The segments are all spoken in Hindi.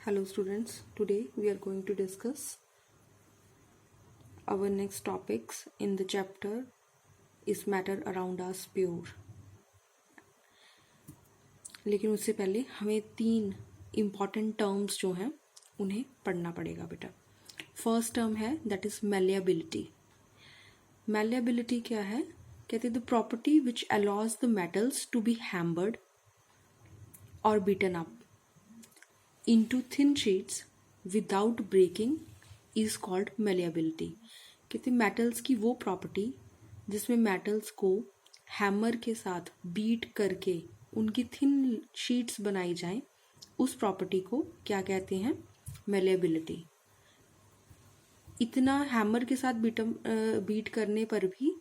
Hello students, today we are going to discuss our next topics in the chapter is matter around us pure. लेकिन उससे पहले हमें 3 important terms जो हैं उन्हें पढ़ना पड़ेगा बेटा. फर्स्ट टर्म है दैट इज malleability. Malleability क्या है? कहते हैं the property which allows the metals to be hammered or beaten up into thin sheets without breaking is called malleability. कहते मेटल्स की वो प्रॉपर्टी जिसमें मेटल्स को हैमर के साथ बीट करके उनकी थिन शीट्स बनाई जाएं, उस प्रॉपर्टी को क्या कहते हैं? malleability. इतना हैमर के साथ बीट करने पर भी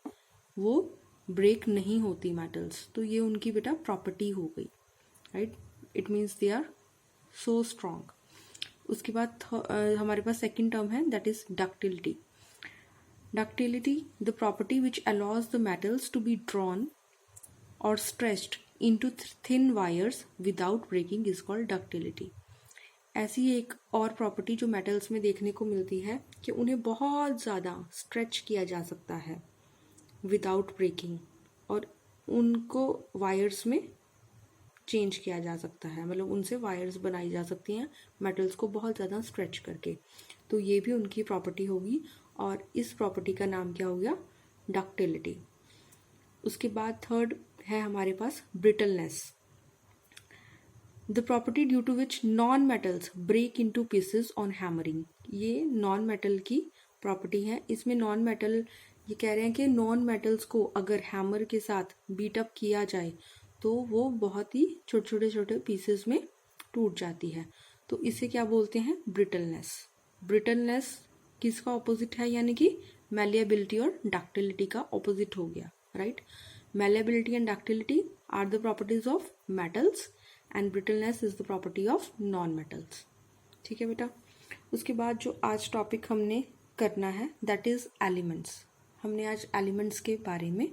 वो ब्रेक नहीं होती मेटल्स, तो ये उनकी बेटा प्रॉपर्टी हो गई, right. It means they are so strong. उसके बाद हमारे पास सेकेंड टर्म है that is ductility. Ductility the property which allows the metals to be drawn और stretched into thin wires without breaking is called ductility. ऐसी एक और प्रॉपर्टी जो मेटल्स में देखने को मिलती है कि उन्हें बहुत ज़्यादा स्ट्रेच किया जा सकता है विदाउट ब्रेकिंग, और उनको वायर्स में चेंज किया जा सकता है, मतलब उनसे वायर्स बनाई जा सकती हैं मेटल्स को बहुत ज़्यादा स्ट्रेच करके. तो ये भी उनकी प्रॉपर्टी होगी और इस प्रॉपर्टी का नाम क्या हो गया? डक्टिलिटी. उसके बाद थर्ड है हमारे पास brittleness. The property due to which non metals break into pieces on hammering. ये नॉन मेटल की प्रॉपर्टी है. इसमें नॉन मेटल ये कह रहे हैं कि नॉन मेटल्स को अगर हैमर के साथ बीटअप किया जाए तो वो बहुत ही छोटे छोटे पीसेस में टूट जाती है. तो इसे क्या बोलते हैं? ब्रिटलनेस. ब्रिटलनेस किसका ऑपोजिट है? यानी कि मैलिएबिलिटी और डक्टिलिटी का ऑपोजिट हो गया, right. Malleability and ductility are the properties of metals and brittleness is the property of non metals. ठीक है बेटा. उसके बाद जो आज टॉपिक हमने करना है दैट इज एलिमेंट्स. हमने आज एलिमेंट्स के बारे में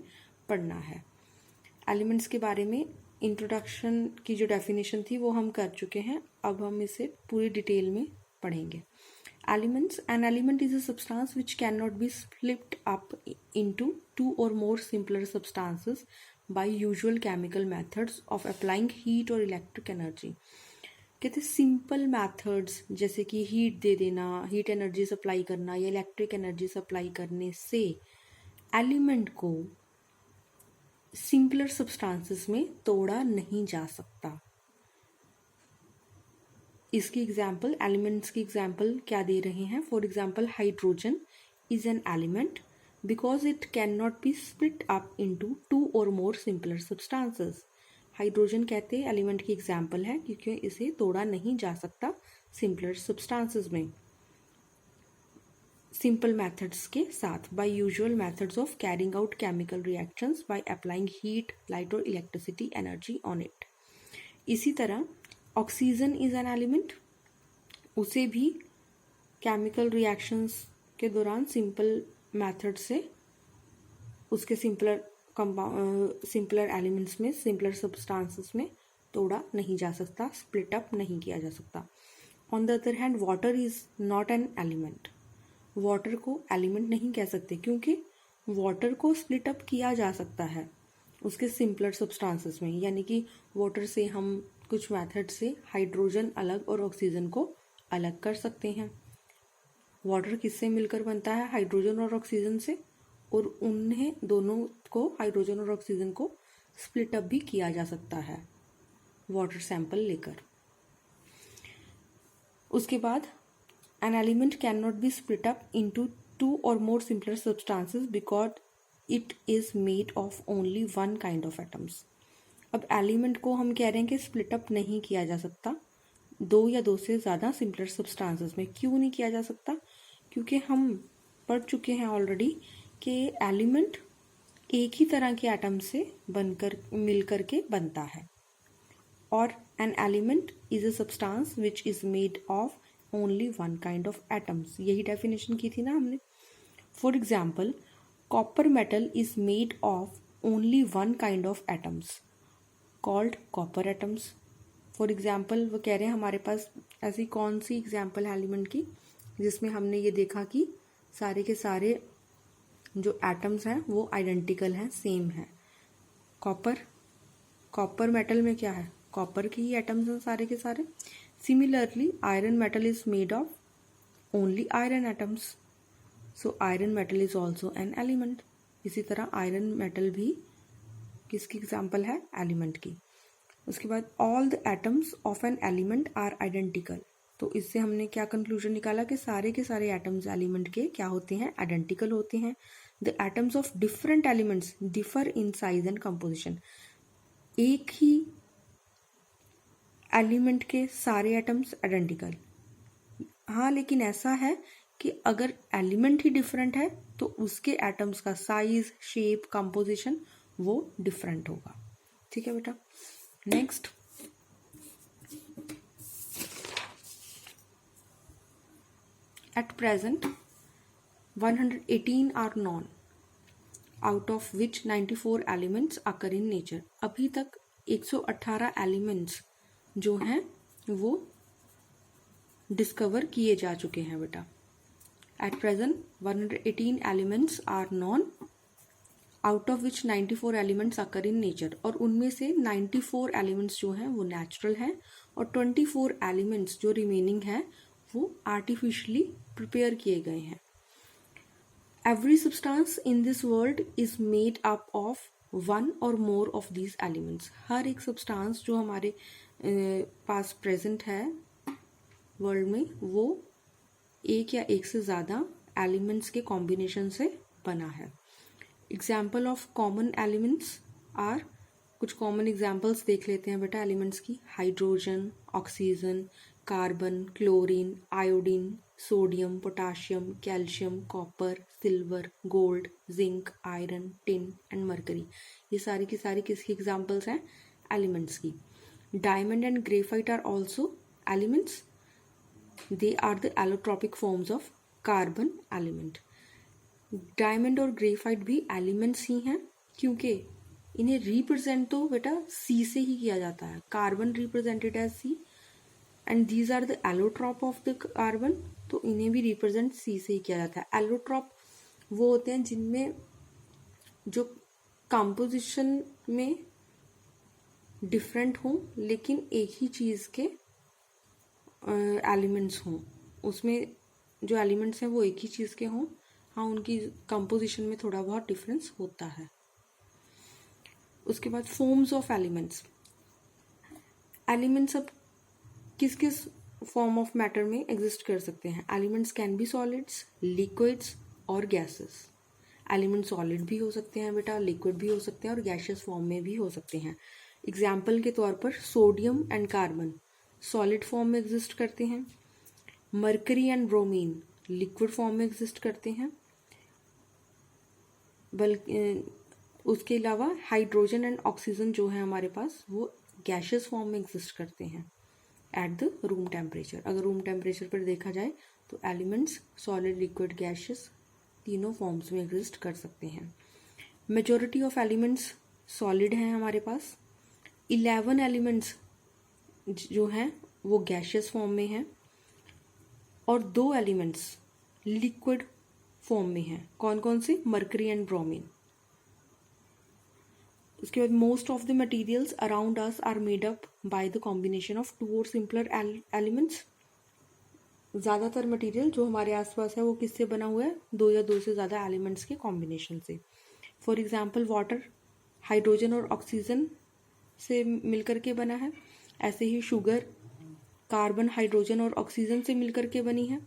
पढ़ना है. एलिमेंट्स के बारे में इंट्रोडक्शन की जो डेफिनेशन थी वो हम कर चुके हैं. अब हम इसे पूरी डिटेल में पढ़ेंगे. Elements. An element is a substance which can not be split up into 2 or more simpler substances by usual chemical methods of applying heat or electric energy. कहते सिंपल मैथड्स जैसे कि हीट दे देना, हीट एनर्जी सप्लाई करना या इलेक्ट्रिक एनर्जी सप्लाई करने से एलिमेंट को सिंपलर सब्सटेंसेस में तोड़ा नहीं जा सकता. इसकी एग्जाम्पल, एलिमेंट्स की एग्जाम्पल क्या दे रहे हैं? For example hydrogen is an element because it can not be split up into 2 or more simpler substances. Hydrogen कहते हैं एलिमेंट की एग्जाम्पल है क्योंकि इसे तोड़ा नहीं जा सकता सिंपलर सब्सटेंसेस में सिंपल मेथड्स के साथ. By usual methods of carrying out chemical reactions by applying heat, light और इलेक्ट्रिसिटी एनर्जी ऑन इट. इसी तरह ऑक्सीजन इज एन एलिमेंट. उसे भी केमिकल रिएक्शंस के दौरान सिंपल मेथड से उसके सिंपलर एलिमेंट्स में, सिंपलर सब्सटेंसेस में तोड़ा नहीं जा सकता, स्प्लिट अप नहीं किया जा सकता. On the other hand water is not an element. Water को एलिमेंट नहीं कह सकते क्योंकि वाटर को स्प्लिट अप किया जा सकता है उसके सिंपलर सब्सटेंसेस में. यानी कि वाटर से हम कुछ मेथड से हाइड्रोजन अलग और ऑक्सीजन को अलग कर सकते हैं. वाटर किससे मिलकर बनता है? हाइड्रोजन और ऑक्सीजन से. और उन्हें दोनों को, हाइड्रोजन और ऑक्सीजन को स्प्लिट अप भी किया जा सकता है वाटर सैंपल लेकर. उसके बाद an element cannot be split up into 2 or more simpler substances because it is made of only one kind of atoms. अब एलिमेंट को हम कह रहे हैं कि स्प्लिट अप नहीं किया जा सकता 2 या 2 से ज़्यादा सिंपलर सब्सटेंसेस में. क्यों नहीं किया जा सकता? क्योंकि हम पढ़ चुके हैं ऑलरेडी कि एलिमेंट एक ही तरह के एटम से मिल करके बनता है. और an element is a substance which is made of only one kind of atoms. यही डेफिनेशन की थी ना हमने. For example copper metal is made of only one kind of atoms called copper atoms. For example वो कह रहे हैं हमारे पास ऐसी कौन सी एग्जाम्पल है एलिमेंट की जिसमें हमने ये देखा कि सारे के सारे जो एटम्स हैं वो आइडेंटिकल हैं, सेम है? कॉपर मेटल में क्या है, कॉपर के ही एटम्स हैं सारे के सारे। Similarly iron metal is made of only iron atoms, so iron metal is also an element. इसी तरह आयरन मेटल भी किसकी एग्जाम्पल है, एलिमेंट की। उसके बाद all the atoms of an element are identical, तो इससे हमने क्या कंक्लूजन निकाला कि सारे के सारे एटम्स एलिमेंट के क्या होते हैं, आइडेंटिकल होते हैं। The atoms of different elements differ in size and composition, एक ही एलिमेंट के सारे एटम्स आइडेंटिकल। हाँ, लेकिन ऐसा है कि अगर एलिमेंट ही डिफरेंट है तो उसके एटम्स का साइज, शेप, कंपोजिशन वो डिफरेंट होगा। ठीक है बेटा। Next, at present 118 are known, out of which 94 elements occur in nature. अभी तक 118 एलिमेंट्स जो हैं वो डिस्कवर किए जा चुके हैं बेटा। At present 118 elements are known, out of which 94 elements occur in nature, और उनमें से 94 एलिमेंट्स जो हैं वो नेचुरल हैं और 24 एलिमेंट्स जो रिमेनिंग हैं वो आर्टिफिशियली प्रिपेयर किए गए हैं। Every substance in this world is made up of one or more of these elements. हर एक सब्सटेंस जो हमारे पास प्रेजेंट है वर्ल्ड में वो एक या एक से ज़्यादा एलिमेंट्स के कॉम्बिनेशन से बना है। Example of common elements are, कुछ कॉमन एग्जाम्पल्स देख लेते हैं बेटा एलिमेंट्स की। Hydrogen, oxygen, carbon, chlorine, iodine, sodium, potassium, calcium, copper, silver, gold, zinc, iron, tin and mercury. ये सारी की सारी किसकी एग्जाम्पल्स हैं, एलिमेंट्स की। Diamond and graphite are also elements, they are the allotropic forms of carbon element. Diamond और ग्रेफाइट भी एलिमेंट्स ही हैं क्योंकि इन्हें रिप्रेजेंट तो बेटा सी से ही किया जाता है। Carbon represented as C and these are the allotrope of the carbon, तो इन्हें भी रिप्रेजेंट सी से ही किया जाता है। एलोट्रॉप वो होते हैं जिनमें जो कंपोजिशन में डिफरेंट हों लेकिन एक ही चीज़ के एलिमेंट्स हों, उसमें जो एलिमेंट्स हैं वो एक ही चीज़ के हों, हाँ उनकी कंपोजिशन में थोड़ा बहुत डिफरेंस होता है। उसके बाद फॉर्म्स ऑफ एलिमेंट्स। एलिमेंट्स अब किस किस फॉर्म ऑफ मैटर में एग्जिस्ट कर सकते हैं। Elements can be solids, liquids और गैसेस। एलिमेंट सॉलिड भी हो सकते हैं बेटा, लिक्विड भी हो सकते हैं और गैसियस फॉर्म में भी हो सकते हैं। एग्जाम्पल के तौर पर sodium and carbon solid form में एग्जिस्ट करते हैं। Mercury and bromine liquid form में एग्जिस्ट करते हैं। बल्कि उसके अलावा हाइड्रोजन एंड ऑक्सीजन जो है हमारे पास वो गैसियस फॉर्म में एग्जिस्ट करते हैं एट द रूम टेम्परेचर। अगर रूम टेम्परेचर पर देखा जाए तो एलिमेंट्स सॉलिड, लिक्विड, गैसियस तीनों फॉर्म्स में एग्जिस्ट कर सकते हैं। मेजॉरिटी ऑफ एलिमेंट्स सॉलिड हैं हमारे पास। 11 एलिमेंट्स जो हैं वो गैसियस फॉर्म में हैं और 2 एलिमेंट्स लिक्विड फॉर्म में हैं। कौन कौन से, मरकरी एंड ब्रोमीन। उसके बाद most of the materials around us are made up by the combination of 2 और सिंपलर एलिमेंट्स। ज़्यादातर मटेरियल जो हमारे आसपास है वो किससे बना हुआ है, 2 या 2 से ज़्यादा एलिमेंट्स के कॉम्बिनेशन से। फॉर एग्जाम्पल वाटर हाइड्रोजन और ऑक्सीजन से मिलकर के बना है। ऐसे ही शुगर कार्बन, हाइड्रोजन और ऑक्सीजन से मिलकर के बनी है।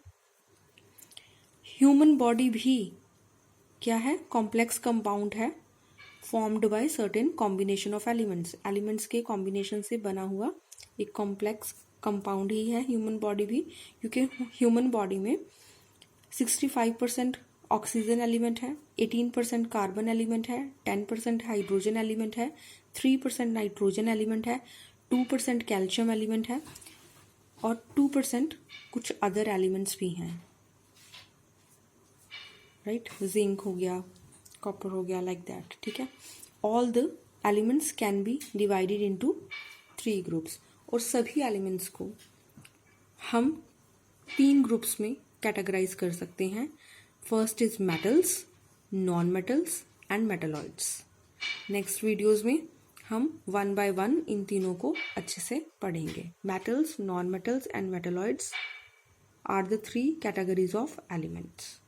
ह्यूमन बॉडी भी क्या है, कॉम्प्लेक्स कंपाउंड है, formed by certain combination of elements. Elements के कॉम्बिनेशन से बना हुआ एक कॉम्प्लेक्स कंपाउंड ही है ह्यूमन बॉडी भी, क्योंकि ह्यूमन बॉडी में 65% ऑक्सीजन एलिमेंट है, 18% कार्बन एलिमेंट है, 10% हाइड्रोजन एलिमेंट है, 3% नाइट्रोजन एलिमेंट है, 2% कैल्शियम एलिमेंट है और 2% कुछ अदर एलिमेंट्स भी हैं, राइट। जिंक हो गया, कॉपर हो गया, लाइक दैट। ठीक है, all the elements can be divided into 3 groups और सभी एलिमेंट्स को हम 3 ग्रुप्स में कैटेगराइज कर सकते हैं. First is metals, non metals and metalloids. Next videos में हम 1 by 1 इन तीनों को अच्छे से पढ़ेंगे. Metals, non metals and metalloids are the 3 categories of elements.